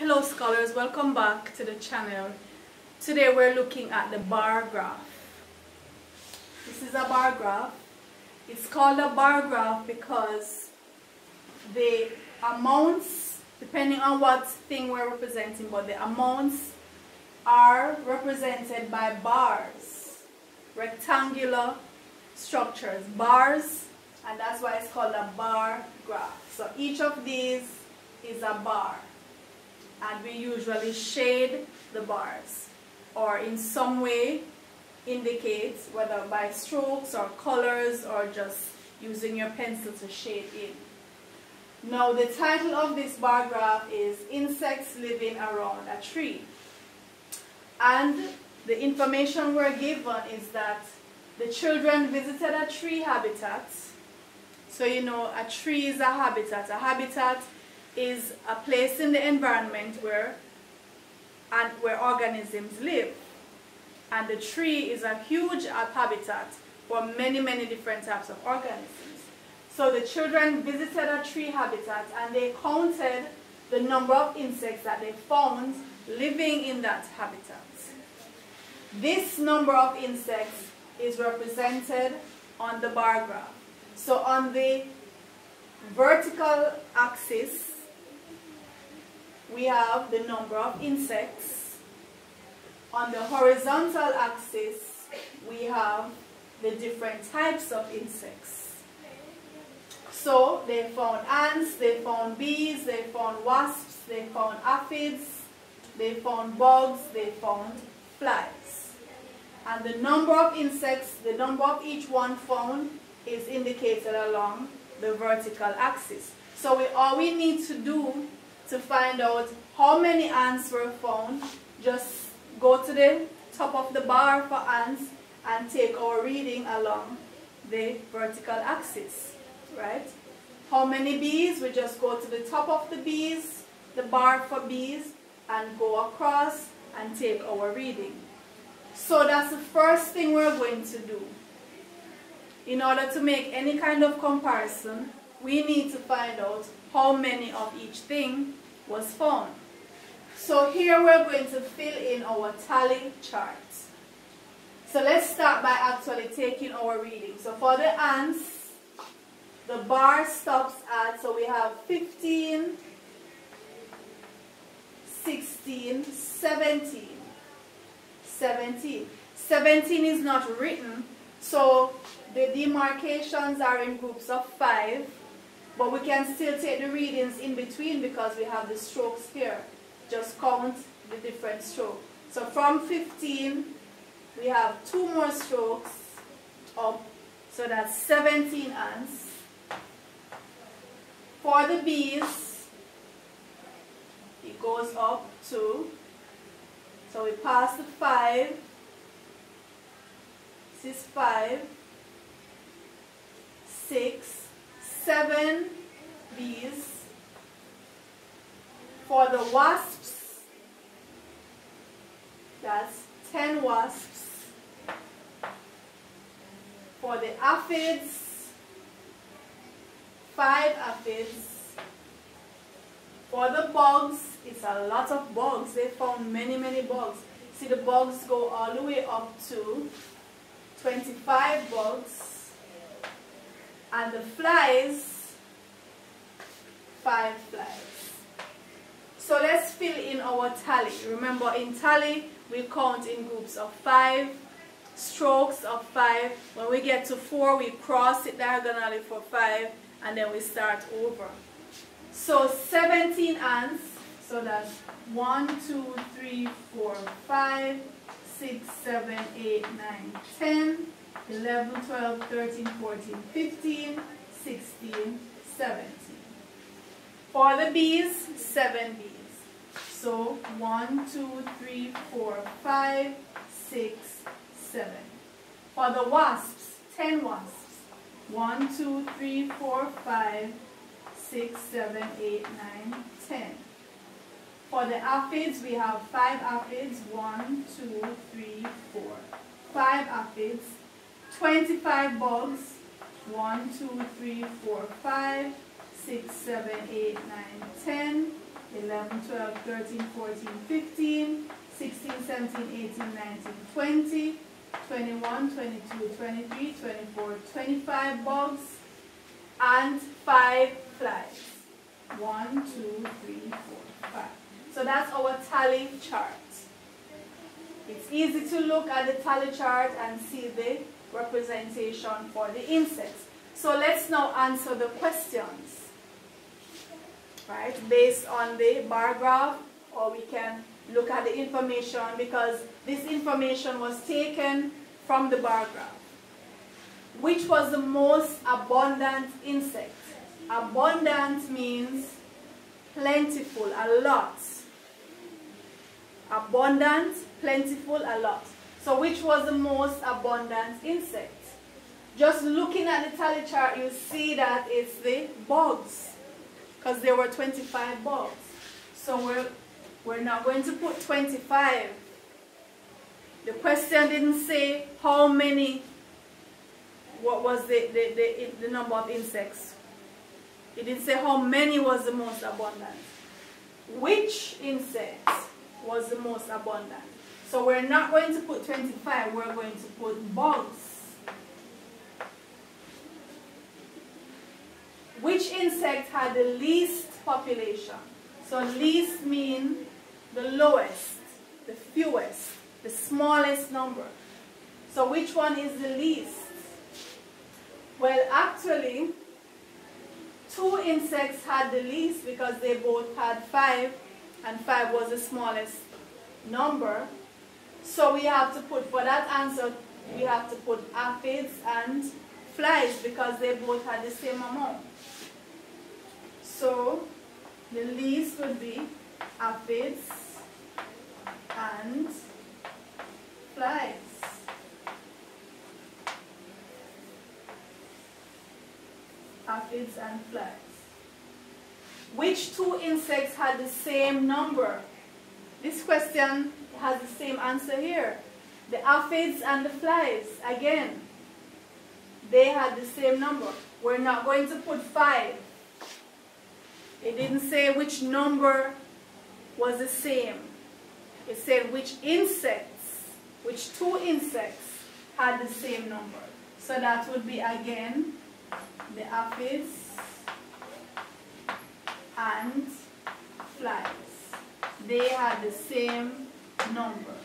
Hello scholars, welcome back to the channel. Today we're looking at the bar graph. This is a bar graph. It's called a bar graph because the amounts, depending on what thing we're representing, but the amounts are represented by bars, rectangular structures, bars, and that's why it's called a bar graph. So each of these is a bar, and we usually shade the bars or in some way indicate, whether by strokes or colors or just using your pencil to shade in. Now the title of this bar graph is Insects Living Around a Tree, and the information we're given is that the children visited a tree habitat. So you know, a tree is a habitat. A habitat is a place in the environment where organisms live. And the tree is a huge habitat for many different types of organisms. So the children visited a tree habitat and they counted the number of insects that they found living in that habitat. This number of insects is represented on the bar graph. So on the vertical axis, we have the number of insects. On the horizontal axis, we have the different types of insects. So they found ants, they found bees, they found wasps, they found aphids, they found bugs, they found flies. And the number of insects, the number of each one found, is indicated along the vertical axis. So all we need to do to find out how many ants were found, just go to the top of the bar for ants and take our reading along the vertical axis, right? How many bees? We just go to the top of the bees, the bar for bees, and go across and take our reading. So that's the first thing we're going to do. In order to make any kind of comparison, we need to find out how many of each thing was found. So here we're going to fill in our tally chart. So let's start by actually taking our reading. So for the ants, the bar stops at, so we have 15, 16, 17. 17 is not written, so the demarcations are in groups of 5, but we can still take the readings in between because we have the strokes here. Just count the different strokes. So from 15, we have 2 more strokes up, so that's 17 ants. For the bees, it goes up to, so we pass the 5, this is 5, 6, 7 bees. For the wasps, that's 10 wasps. For the aphids, 5 aphids. For the bugs, it's a lot of bugs. They found many bugs. See, the bugs go all the way up to 25 bugs. And the flies, 5 flies. So let's fill in our tally. Remember, in tally, we count in groups of 5, strokes of 5. When we get to 4, we cross it diagonally for 5, and then we start over. So 17 ants, so that's 1, 2, 3, 4, 5, 6, 7, 8, 9, 10, 11, 12, 13, 14, 15, 16, 17. For the bees, 7 bees. So 1, 2, 3, 4, 5, 6, 7. For the wasps, 10 wasps. 1, 2, 3, 4, 5, 6, 7, 8, 9, 10. For the aphids, we have 5 aphids. 1, 2, 3, 4. 5 aphids. 25 bugs. 1, 2, 3, 4, 5, 6, 7, 8, 9, 10, 11, 12, 13, 14, 15, 16, 17, 18, 19, 20, 21, 22, 23, 24, 25 bugs, and 5 flies. 1, 2, 3, 4, 5. So that's our tally chart. It's easy to look at the tally chart and see the representation for the insects. So let's now answer the questions, right, based on the bar graph, or we can look at the information, because this information was taken from the bar graph. Which was the most abundant insect? Abundant means plentiful, a lot. Abundant, plentiful, a lot. So which was the most abundant insect? Just looking at the tally chart, you see that it's the bugs, because there were 25 bugs. So we're not going to put 25. The question didn't say how many, what was the number of insects. It didn't say how many was the most abundant. Which insect was the most abundant? So we're not going to put 25, we're going to put bugs. Which insect had the least population? So least means the lowest, the fewest, the smallest number. So which one is the least? Well, actually, 2 insects had the least because they both had 5, and 5 was the smallest number. So we have to put, for that answer, we have to put aphids and flies because they both had the same amount. So the least would be aphids and flies. Aphids and flies. Which 2 insects had the same number? This question has the same answer here. The aphids and the flies, again, they had the same number. We're not going to put 5. It didn't say which number was the same. It said which insects, which 2 insects had the same number. So that would be, again, the aphids and flies. They had the same number.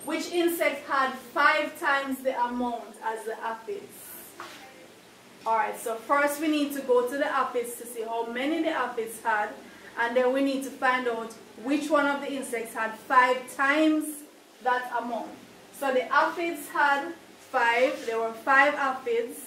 Which insect had 5 times the amount as the aphids? Alright, so first we need to go to the aphids to see how many the aphids had, and then we need to find out which one of the insects had 5 times that amount. So the aphids had 5, there were 5 aphids.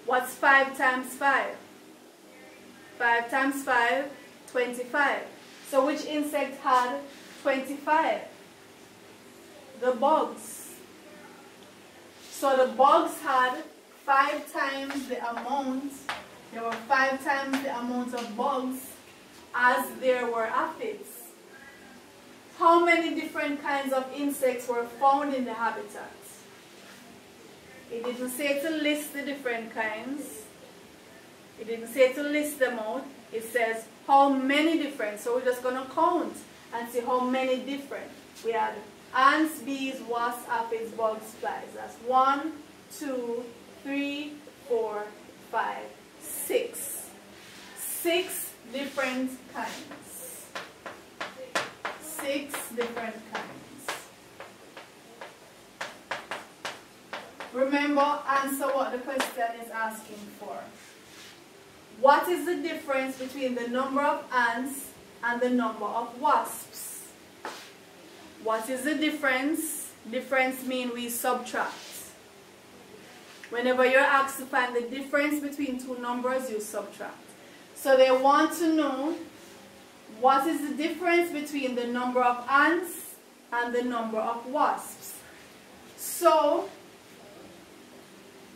What's 5 times 5? 5 times 5, 25. So which insect had 25? The bugs. So the bugs had 5 times the amount, there were 5 times the amount of bugs as there were aphids. How many different kinds of insects were found in the habitat? It didn't say to list the different kinds. It didn't say to list them out. It says how many different. So we're just going to count and see how many different. We had ants, bees, wasps, aphids, bugs, flies. That's 1, 2, 3, 4, 5, 6. 6 different kinds. 6 different kinds. Remember, answer what the question is asking for. What is the difference between the number of ants and the number of wasps? What is the difference? Difference means we subtract. Whenever you're asked to find the difference between 2 numbers, you subtract. So they want to know what is the difference between the number of ants and the number of wasps. So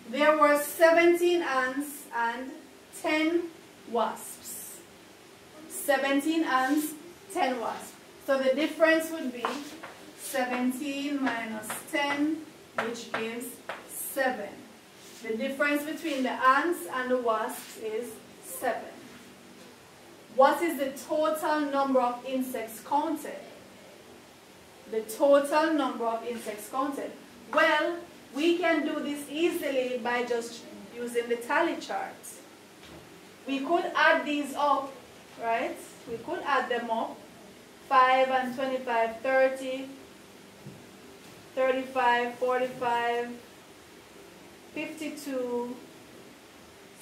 there were 17 ants and 10 wasps. 17 ants, 10 wasps. So the difference would be 17 minus 10, which gives 7. The difference between the ants and the wasps is 7. What is the total number of insects counted? The total number of insects counted. Well, we can do this easily by just using the tally chart. We could add these up, right? We could add them up. 5 and 25, 30, 35, 45, 52,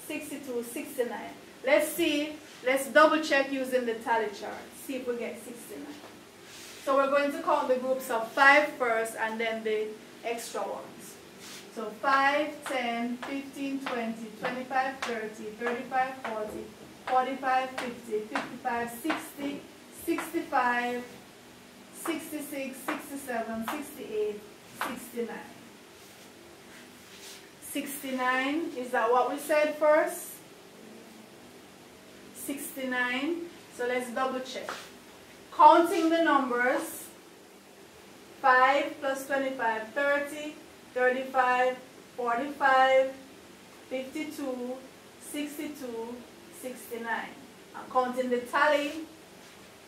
62, 69. Let's see, let's double check using the tally chart. See if we get 69. So we're going to count the groups of 5 first and then the extra ones. So 5, 10, 15, 20, 25, 30, 35, 40, 45, 50, 55, 60, 65, 66, 67, 68, 69. 69, is that what we said first? 69. So let's double check. Counting the numbers, 5 plus 25, 30, 35, 45, 52, 62, 69. I'm counting the tally,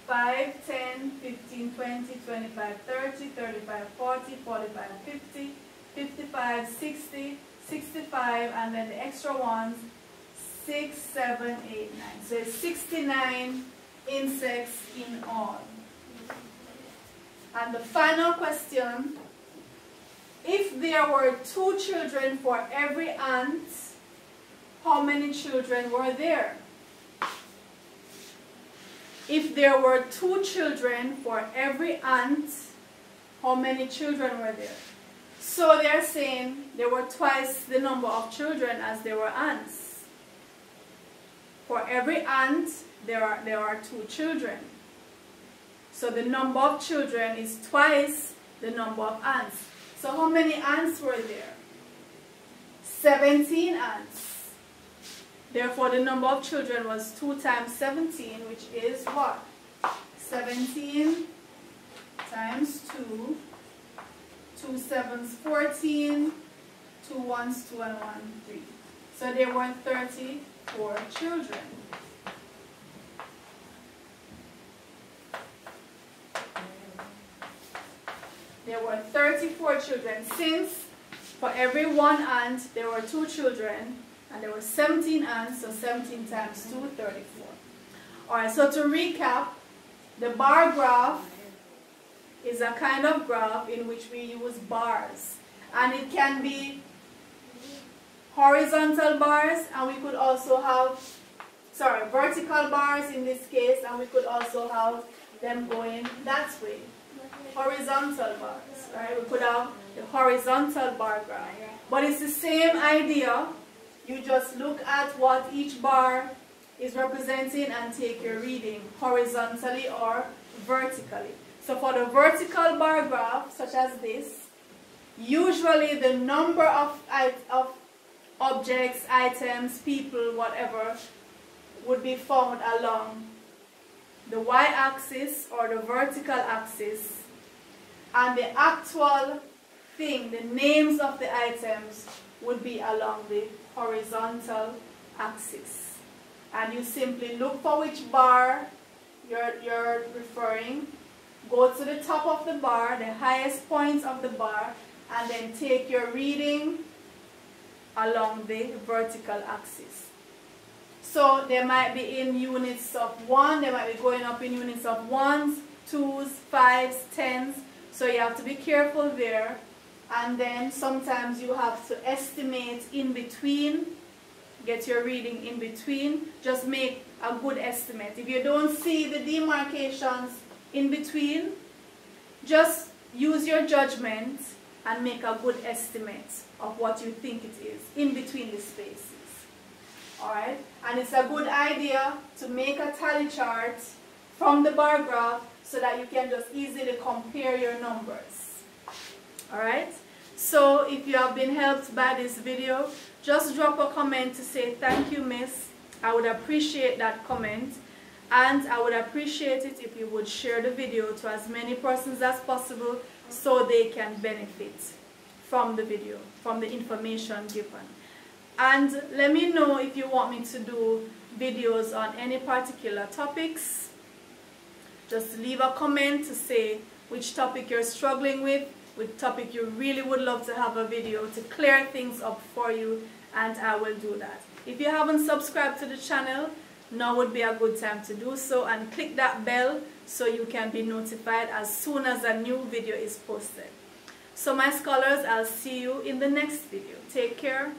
5, 10, 15, 20, 25, 30, 35, 40, 45, 50, 55, 60, 65, and then the extra ones, 6, 7, 8, 9. So it's 69 insects in all. And the final question, if there were 2 children for every ant, how many children were there? If there were 2 children for every ant, how many children were there? So they're saying there were twice the number of children as there were ants. For every ant, there are 2 children. So the number of children is twice the number of ants. So how many ants were there? 17 ants. Therefore, the number of children was 2 times 17, which is what? 17 times 2. 2 sevens, 14. 2 ones, 2 and 1, 3. So there were 34 children. There were 34 children. Since for every 1 ant there were 2 children, and there were 17 ants, so 17 times 2, 34. Alright, so to recap, the bar graph is a kind of graph in which we use bars. And it can be horizontal bars, and we could also have, vertical bars in this case, and we could also have them going that way. Horizontal bars, right? We could have the horizontal bar graph. But it's the same idea. You just look at what each bar is representing and take your reading horizontally or vertically. So for the vertical bar graph, such as this, usually the number of objects, items, people, whatever, would be found along the y-axis or the vertical axis, and the actual thing, the names of the items, would be along the horizontal axis. And you simply look for which bar you're referring, go to the top of the bar, the highest point of the bar, and then take your reading along the vertical axis. So they might be in units of 1, they might be going up in units of 1s, 2s, 5s, 10s. So you have to be careful there. And then sometimes you have to estimate in between, get your reading in between. Just make a good estimate. If you don't see the demarcations in between, just use your judgment and make a good estimate of what you think it is in between the spaces. Alright? And it's a good idea to make a tally chart from the bar graph so that you can just easily compare your numbers. Alright? So if you have been helped by this video, just drop a comment to say thank you, miss. I would appreciate that comment. And I would appreciate it if you would share the video to as many persons as possible so they can benefit from the video, from the information given. And let me know if you want me to do videos on any particular topics, just leave a comment to say which topic you're struggling with, which topic you really would love to have a video to clear things up for you, and I will do that. If you haven't subscribed to the channel, now would be a good time to do so, and click that bell so you can be notified as soon as a new video is posted. So my scholars, I'll see you in the next video. Take care.